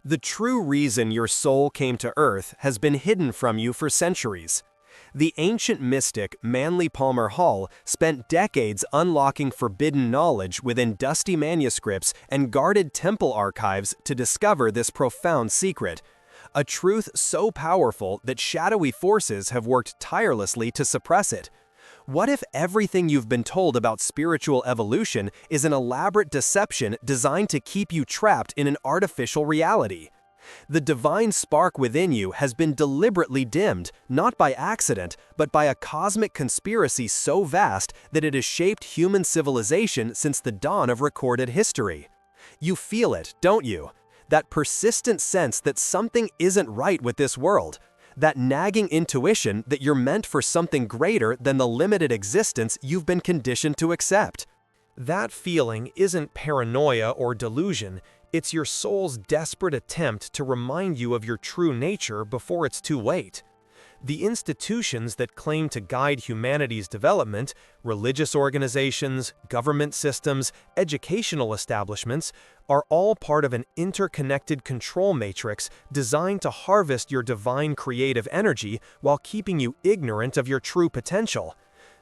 The true reason your soul came to Earth has been hidden from you for centuries. The ancient mystic Manly Palmer Hall spent decades unlocking forbidden knowledge within dusty manuscripts and guarded temple archives to discover this profound secret, a truth so powerful that shadowy forces have worked tirelessly to suppress it. What if everything you've been told about spiritual evolution is an elaborate deception designed to keep you trapped in an artificial reality? The divine spark within you has been deliberately dimmed, not by accident, but by a cosmic conspiracy so vast that it has shaped human civilization since the dawn of recorded history. You feel it, don't you? That persistent sense that something isn't right with this world. That nagging intuition that you're meant for something greater than the limited existence you've been conditioned to accept. That feeling isn't paranoia or delusion, it's your soul's desperate attempt to remind you of your true nature before it's too late. The institutions that claim to guide humanity's development, religious organizations, government systems, educational establishments, are all part of an interconnected control matrix designed to harvest your divine creative energy while keeping you ignorant of your true potential.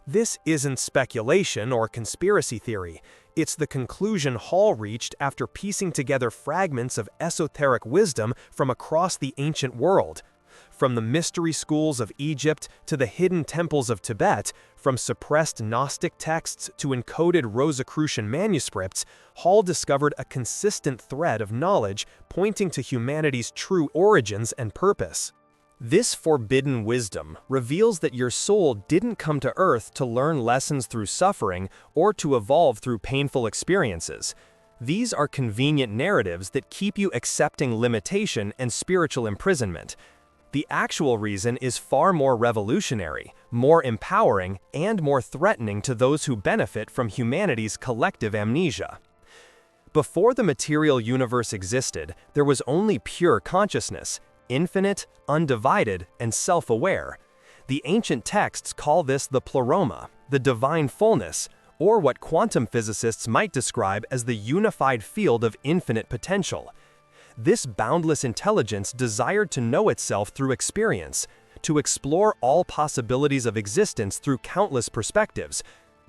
This isn't speculation or conspiracy theory. It's the conclusion Hall reached after piecing together fragments of esoteric wisdom from across the ancient world. From the mystery schools of Egypt to the hidden temples of Tibet, from suppressed Gnostic texts to encoded Rosicrucian manuscripts, Hall discovered a consistent thread of knowledge pointing to humanity's true origins and purpose. This forbidden wisdom reveals that your soul didn't come to Earth to learn lessons through suffering or to evolve through painful experiences. These are convenient narratives that keep you accepting limitation and spiritual imprisonment. The actual reason is far more revolutionary, more empowering, and more threatening to those who benefit from humanity's collective amnesia. Before the material universe existed, there was only pure consciousness, infinite, undivided, and self-aware. The ancient texts call this the pleroma, the divine fullness, or what quantum physicists might describe as the unified field of infinite potential. This boundless intelligence desired to know itself through experience, to explore all possibilities of existence through countless perspectives.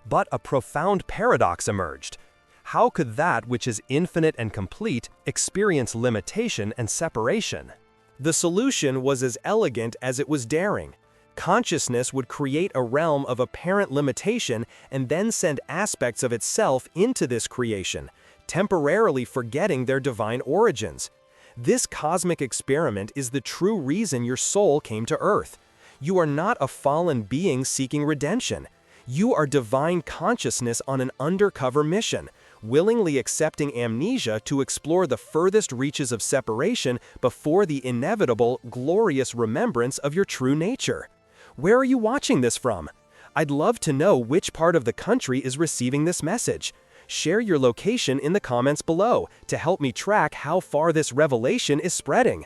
But a profound paradox emerged. How could that which is infinite and complete experience limitation and separation? The solution was as elegant as it was daring. Consciousness would create a realm of apparent limitation and then send aspects of itself into this creation, temporarily forgetting their divine origins. This cosmic experiment is the true reason your soul came to Earth. You are not a fallen being seeking redemption. You are divine consciousness on an undercover mission, willingly accepting amnesia to explore the furthest reaches of separation before the inevitable, glorious remembrance of your true nature. Where are you watching this from? I'd love to know which part of the country is receiving this message. Share your location in the comments below to help me track how far this revelation is spreading.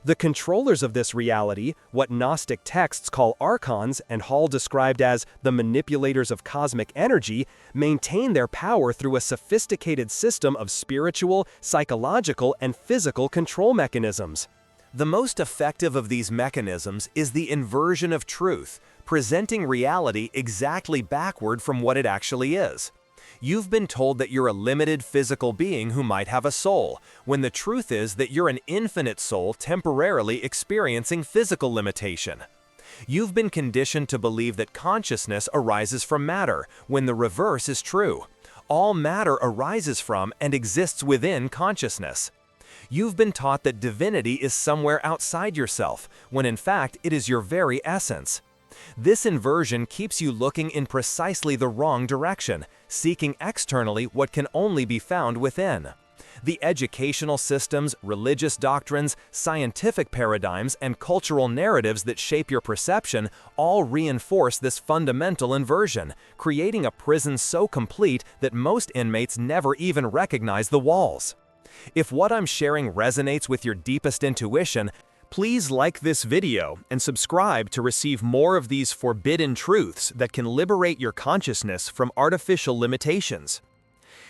The controllers of this reality, what Gnostic texts call archons and Hall described as the manipulators of cosmic energy, maintain their power through a sophisticated system of spiritual, psychological, and physical control mechanisms. The most effective of these mechanisms is the inversion of truth, presenting reality exactly backward from what it actually is. You've been told that you're a limited physical being who might have a soul, when the truth is that you're an infinite soul temporarily experiencing physical limitation. You've been conditioned to believe that consciousness arises from matter, when the reverse is true. All matter arises from and exists within consciousness. You've been taught that divinity is somewhere outside yourself, when in fact it is your very essence. This inversion keeps you looking in precisely the wrong direction, seeking externally what can only be found within. The educational systems, religious doctrines, scientific paradigms, and cultural narratives that shape your perception all reinforce this fundamental inversion, creating a prison so complete that most inmates never even recognize the walls. If what I'm sharing resonates with your deepest intuition, please like this video and subscribe to receive more of these forbidden truths that can liberate your consciousness from artificial limitations.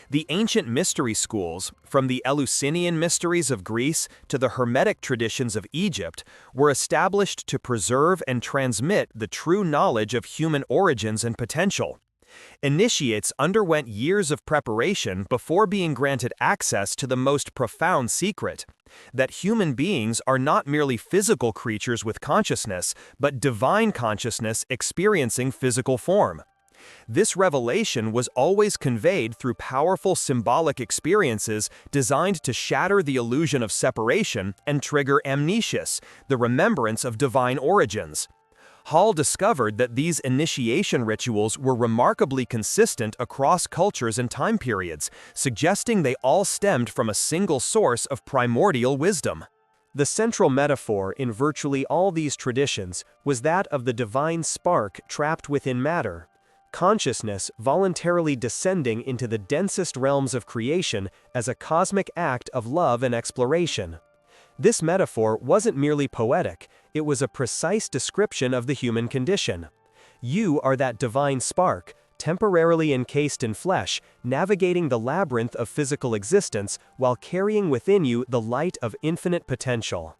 The ancient mystery schools, from the Eleusinian mysteries of Greece to the Hermetic traditions of Egypt, were established to preserve and transmit the true knowledge of human origins and potential. Initiates underwent years of preparation before being granted access to the most profound secret: that human beings are not merely physical creatures with consciousness, but divine consciousness experiencing physical form. This revelation was always conveyed through powerful symbolic experiences designed to shatter the illusion of separation and trigger amnesias, the remembrance of divine origins. Hall discovered that these initiation rituals were remarkably consistent across cultures and time periods, suggesting they all stemmed from a single source of primordial wisdom. The central metaphor in virtually all these traditions was that of the divine spark trapped within matter, consciousness voluntarily descending into the densest realms of creation as a cosmic act of love and exploration. This metaphor wasn't merely poetic, it was a precise description of the human condition. You are that divine spark, temporarily encased in flesh, navigating the labyrinth of physical existence while carrying within you the light of infinite potential.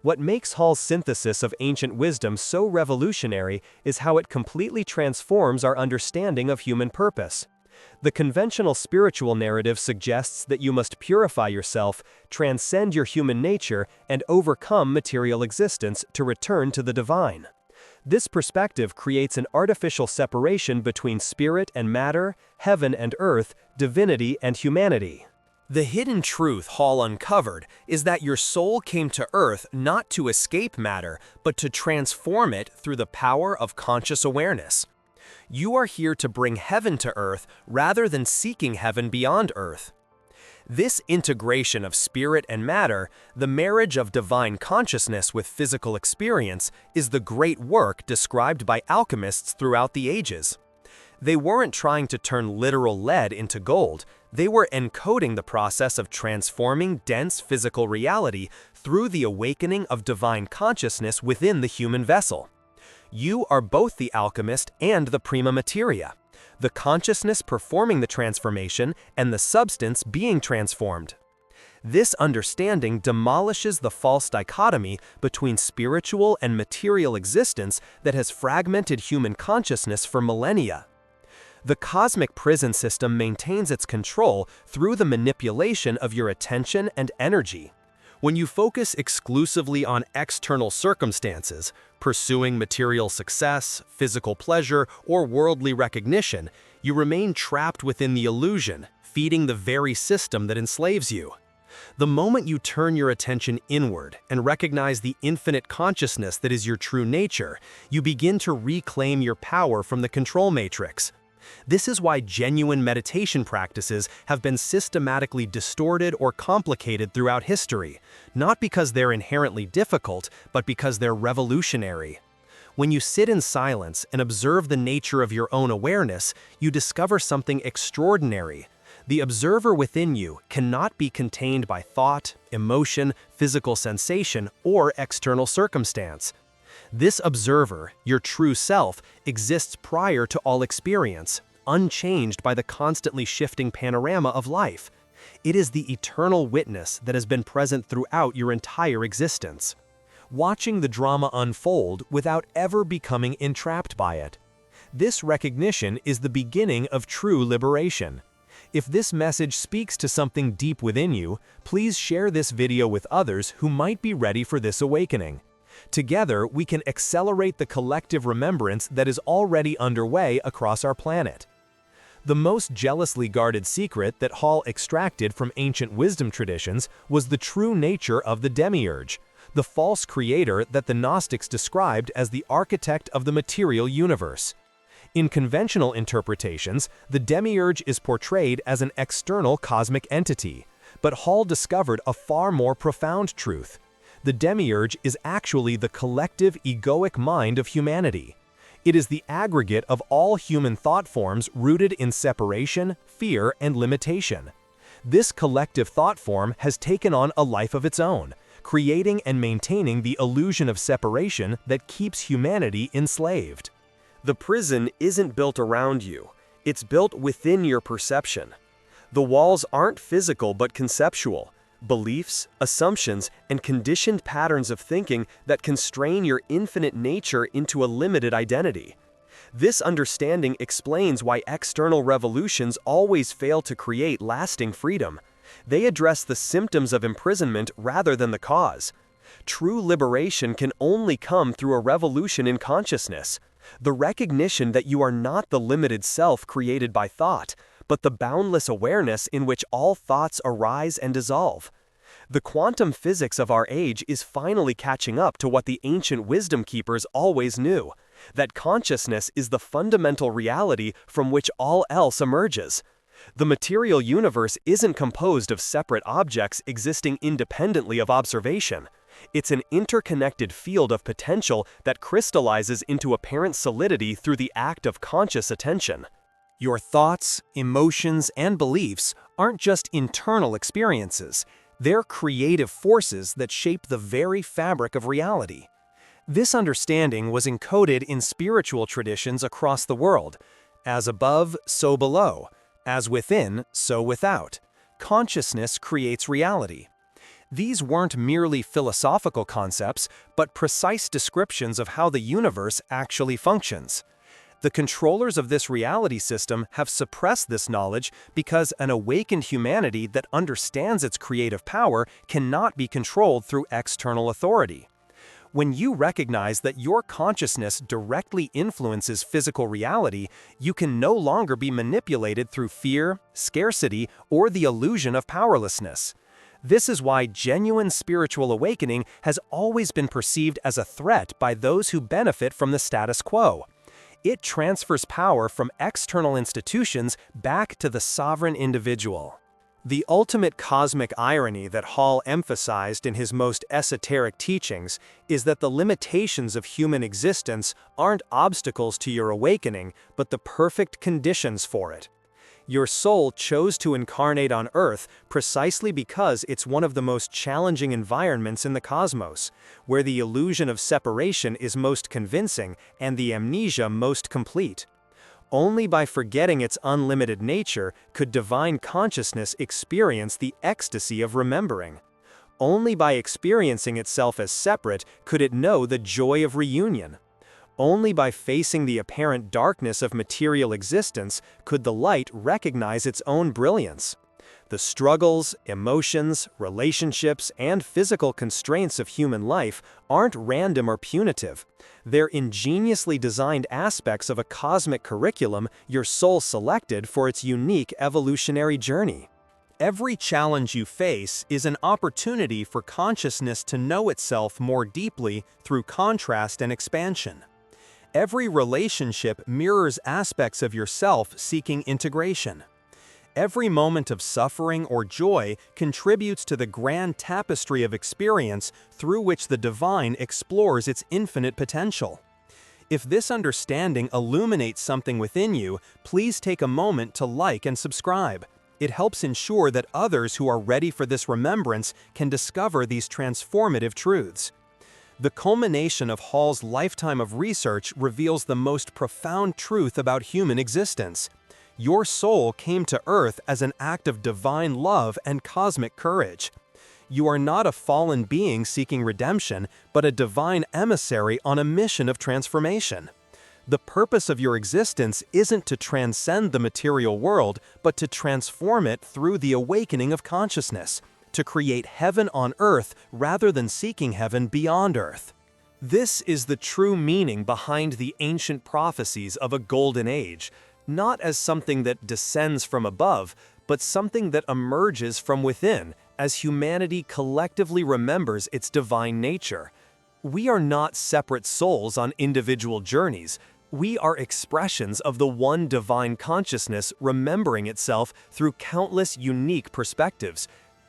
What makes Hall's synthesis of ancient wisdom so revolutionary is how it completely transforms our understanding of human purpose. The conventional spiritual narrative suggests that you must purify yourself, transcend your human nature, and overcome material existence to return to the divine. This perspective creates an artificial separation between spirit and matter, heaven and earth, divinity and humanity. The hidden truth Hall uncovered is that your soul came to Earth not to escape matter, but to transform it through the power of conscious awareness. You are here to bring heaven to Earth rather than seeking heaven beyond Earth. This integration of spirit and matter, the marriage of divine consciousness with physical experience, is the great work described by alchemists throughout the ages. They weren't trying to turn literal lead into gold, they were encoding the process of transforming dense physical reality through the awakening of divine consciousness within the human vessel. You are both the alchemist and the prima materia, the consciousness performing the transformation and the substance being transformed. This understanding demolishes the false dichotomy between spiritual and material existence that has fragmented human consciousness for millennia. The cosmic prison system maintains its control through the manipulation of your attention and energy. When you focus exclusively on external circumstances, pursuing material success, physical pleasure, or worldly recognition, you remain trapped within the illusion, feeding the very system that enslaves you. The moment you turn your attention inward and recognize the infinite consciousness that is your true nature, you begin to reclaim your power from the control matrix. This is why genuine meditation practices have been systematically distorted or complicated throughout history, not because they're inherently difficult, but because they're revolutionary. When you sit in silence and observe the nature of your own awareness, you discover something extraordinary. The observer within you cannot be contained by thought, emotion, physical sensation, or external circumstance. This observer, your true self, exists prior to all experience, unchanged by the constantly shifting panorama of life. It is the eternal witness that has been present throughout your entire existence, watching the drama unfold without ever becoming entrapped by it. This recognition is the beginning of true liberation. If this message speaks to something deep within you, please share this video with others who might be ready for this awakening. Together, we can accelerate the collective remembrance that is already underway across our planet. The most jealously guarded secret that Hall extracted from ancient wisdom traditions was the true nature of the demiurge, the false creator that the Gnostics described as the architect of the material universe. In conventional interpretations, the demiurge is portrayed as an external cosmic entity, but Hall discovered a far more profound truth. The demiurge is actually the collective egoic mind of humanity. It is the aggregate of all human thought forms rooted in separation, fear, and limitation. This collective thought form has taken on a life of its own, creating and maintaining the illusion of separation that keeps humanity enslaved. The prison isn't built around you, it's built within your perception. The walls aren't physical but conceptual. Beliefs, assumptions, and conditioned patterns of thinking that constrain your infinite nature into a limited identity. This understanding explains why external revolutions always fail to create lasting freedom. They address the symptoms of imprisonment rather than the cause. True liberation can only come through a revolution in consciousness, the recognition that you are not the limited self created by thought, but the boundless awareness in which all thoughts arise and dissolve. The quantum physics of our age is finally catching up to what the ancient wisdom keepers always knew, that consciousness is the fundamental reality from which all else emerges. The material universe isn't composed of separate objects existing independently of observation. It's an interconnected field of potential that crystallizes into apparent solidity through the act of conscious attention. Your thoughts, emotions, and beliefs aren't just internal experiences. They're creative forces that shape the very fabric of reality. This understanding was encoded in spiritual traditions across the world. As above, so below. As within, so without. Consciousness creates reality. These weren't merely philosophical concepts, but precise descriptions of how the universe actually functions. The controllers of this reality system have suppressed this knowledge because an awakened humanity that understands its creative power cannot be controlled through external authority. When you recognize that your consciousness directly influences physical reality, you can no longer be manipulated through fear, scarcity, or the illusion of powerlessness. This is why genuine spiritual awakening has always been perceived as a threat by those who benefit from the status quo. It transfers power from external institutions back to the sovereign individual. The ultimate cosmic irony that Hall emphasized in his most esoteric teachings is that the limitations of human existence aren't obstacles to your awakening, but the perfect conditions for it. Your soul chose to incarnate on Earth precisely because it's one of the most challenging environments in the cosmos, where the illusion of separation is most convincing and the amnesia most complete. Only by forgetting its unlimited nature could divine consciousness experience the ecstasy of remembering. Only by experiencing itself as separate could it know the joy of reunion. Only by facing the apparent darkness of material existence could the light recognize its own brilliance. The struggles, emotions, relationships, and physical constraints of human life aren't random or punitive. They're ingeniously designed aspects of a cosmic curriculum your soul selected for its unique evolutionary journey. Every challenge you face is an opportunity for consciousness to know itself more deeply through contrast and expansion. Every relationship mirrors aspects of yourself seeking integration. Every moment of suffering or joy contributes to the grand tapestry of experience through which the divine explores its infinite potential. If this understanding illuminates something within you, please take a moment to like and subscribe. It helps ensure that others who are ready for this remembrance can discover these transformative truths. The culmination of Hall's lifetime of research reveals the most profound truth about human existence. Your soul came to Earth as an act of divine love and cosmic courage. You are not a fallen being seeking redemption, but a divine emissary on a mission of transformation. The purpose of your existence isn't to transcend the material world, but to transform it through the awakening of consciousness, to create heaven on earth rather than seeking heaven beyond earth. This is the true meaning behind the ancient prophecies of a golden age, not as something that descends from above, but something that emerges from within as humanity collectively remembers its divine nature. We are not separate souls on individual journeys. We are expressions of the one divine consciousness remembering itself through countless unique perspectives.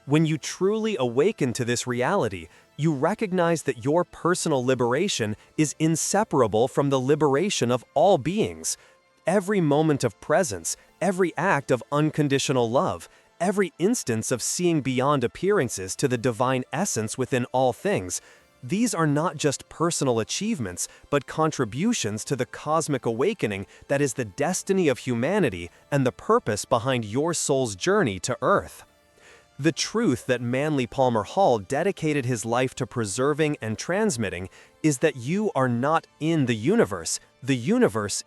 When you truly awaken to this reality, you recognize that your personal liberation is inseparable from the liberation of all beings. Every moment of presence, every act of unconditional love, every instance of seeing beyond appearances to the divine essence within all things, These are not just personal achievements, but contributions to the cosmic awakening that is the destiny of humanity and the purpose behind your soul's journey to Earth. The truth that Manly Palmer Hall dedicated his life to preserving and transmitting is that you are not in the universe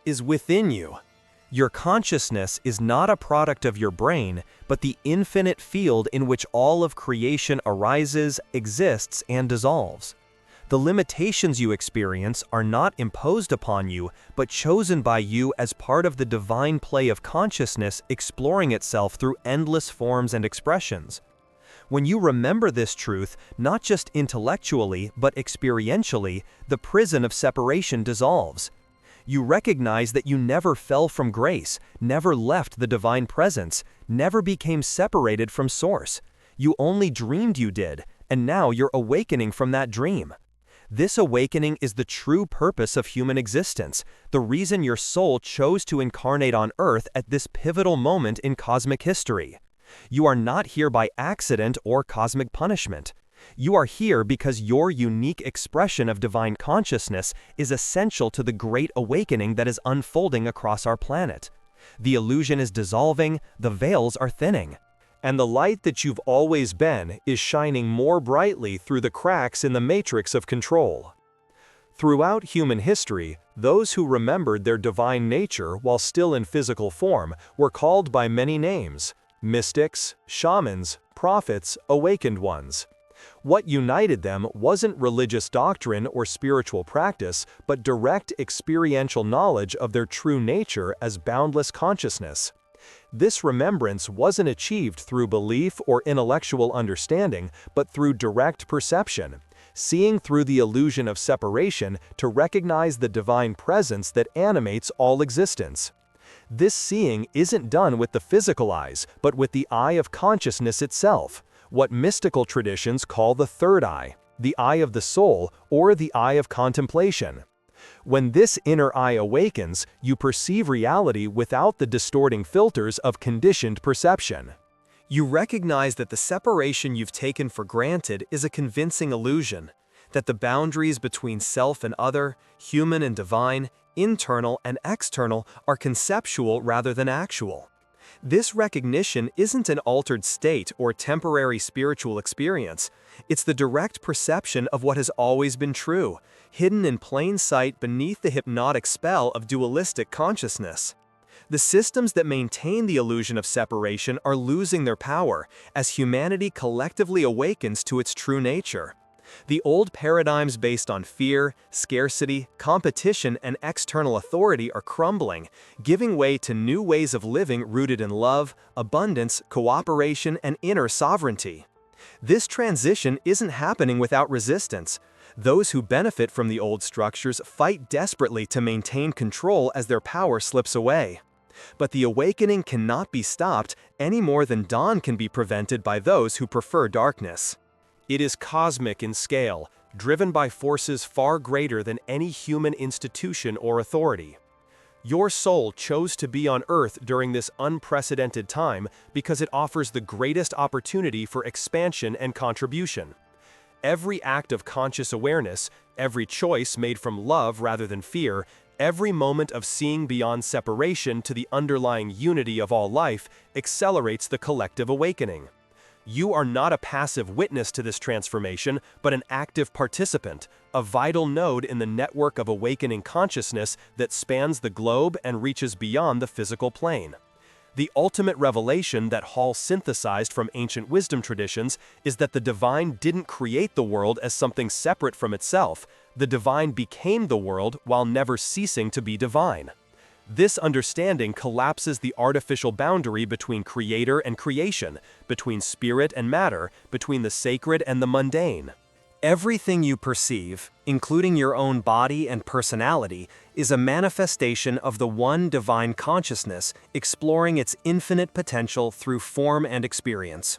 is within you. Your consciousness is not a product of your brain, but the infinite field in which all of creation arises, exists, and dissolves. The limitations you experience are not imposed upon you, but chosen by you as part of the divine play of consciousness exploring itself through endless forms and expressions. When you remember this truth, not just intellectually, but experientially, the prison of separation dissolves. You recognize that you never fell from grace, never left the divine presence, never became separated from Source. You only dreamed you did, and now you're awakening from that dream. This awakening is the true purpose of human existence, the reason your soul chose to incarnate on Earth at this pivotal moment in cosmic history. You are not here by accident or cosmic punishment. You are here because your unique expression of divine consciousness is essential to the great awakening that is unfolding across our planet. The illusion is dissolving, the veils are thinning. And the light that you've always been is shining more brightly through the cracks in the matrix of control. Throughout human history, those who remembered their divine nature while still in physical form were called by many names: mystics, shamans, prophets, awakened ones. What united them wasn't religious doctrine or spiritual practice, but direct experiential knowledge of their true nature as boundless consciousness. This remembrance wasn't achieved through belief or intellectual understanding, but through direct perception, seeing through the illusion of separation to recognize the divine presence that animates all existence. This seeing isn't done with the physical eyes, but with the eye of consciousness itself, what mystical traditions call the third eye, the eye of the soul, or the eye of contemplation. When this inner eye awakens, you perceive reality without the distorting filters of conditioned perception. You recognize that the separation you've taken for granted is a convincing illusion, that the boundaries between self and other, human and divine, internal and external are conceptual rather than actual. This recognition isn't an altered state or temporary spiritual experience. It's the direct perception of what has always been true, hidden in plain sight beneath the hypnotic spell of dualistic consciousness. The systems that maintain the illusion of separation are losing their power as humanity collectively awakens to its true nature. The old paradigms based on fear, scarcity, competition, and external authority are crumbling, giving way to new ways of living rooted in love, abundance, cooperation, and inner sovereignty. This transition isn't happening without resistance. Those who benefit from the old structures fight desperately to maintain control as their power slips away. But the awakening cannot be stopped any more than dawn can be prevented by those who prefer darkness. It is cosmic in scale, driven by forces far greater than any human institution or authority. Your soul chose to be on Earth during this unprecedented time because it offers the greatest opportunity for expansion and contribution. Every act of conscious awareness, every choice made from love rather than fear, every moment of seeing beyond separation to the underlying unity of all life accelerates the collective awakening. You are not a passive witness to this transformation, but an active participant, a vital node in the network of awakening consciousness that spans the globe and reaches beyond the physical plane. The ultimate revelation that Hall synthesized from ancient wisdom traditions is that the divine didn't create the world as something separate from itself. The divine became the world while never ceasing to be divine. This understanding collapses the artificial boundary between creator and creation, between spirit and matter, between the sacred and the mundane. Everything you perceive, including your own body and personality, is a manifestation of the one divine consciousness exploring its infinite potential through form and experience.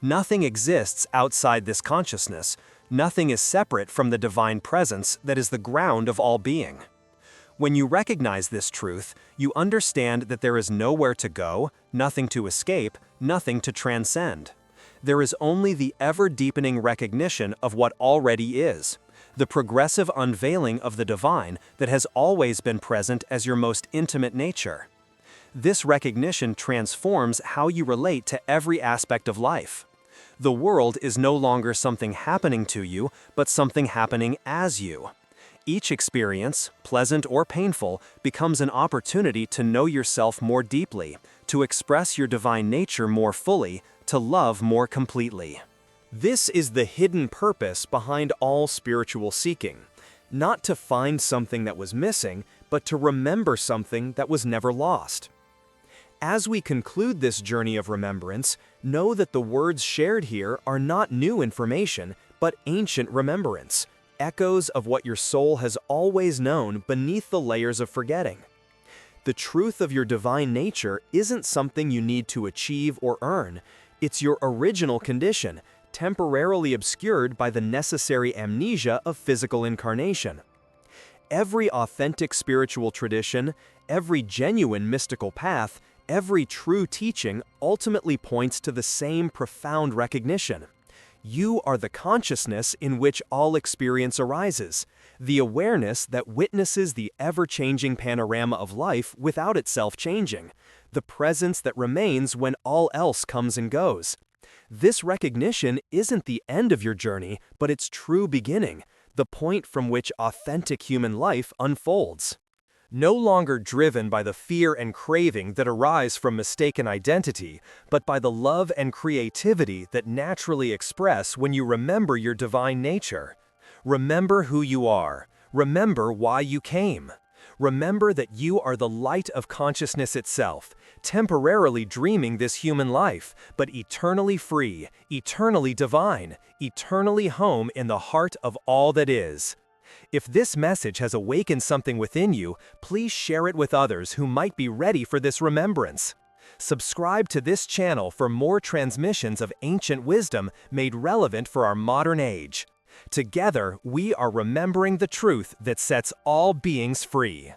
Nothing exists outside this consciousness. Nothing is separate from the divine presence that is the ground of all being. When you recognize this truth, you understand that there is nowhere to go, nothing to escape, nothing to transcend. There is only the ever-deepening recognition of what already is, the progressive unveiling of the divine that has always been present as your most intimate nature. This recognition transforms how you relate to every aspect of life. The world is no longer something happening to you, but something happening as you. Each experience, pleasant or painful, becomes an opportunity to know yourself more deeply, to express your divine nature more fully, to love more completely. This is the hidden purpose behind all spiritual seeking. Not to find something that was missing, but to remember something that was never lost. As we conclude this journey of remembrance, know that the words shared here are not new information, but ancient remembrance, echoes of what your soul has always known beneath the layers of forgetting. The truth of your divine nature isn't something you need to achieve or earn. It's your original condition, temporarily obscured by the necessary amnesia of physical incarnation. Every authentic spiritual tradition, every genuine mystical path, every true teaching ultimately points to the same profound recognition. You are the consciousness in which all experience arises, the awareness that witnesses the ever-changing panorama of life without itself changing, the presence that remains when all else comes and goes. This recognition isn't the end of your journey, but its true beginning, the point from which authentic human life unfolds. No longer driven by the fear and craving that arise from mistaken identity, but by the love and creativity that naturally express when you remember your divine nature. Remember who you are. Remember why you came. Remember that you are the light of consciousness itself, temporarily dreaming this human life, but eternally free, eternally divine, eternally home in the heart of all that is. If this message has awakened something within you, please share it with others who might be ready for this remembrance. Subscribe to this channel for more transmissions of ancient wisdom made relevant for our modern age. Together, we are remembering the truth that sets all beings free.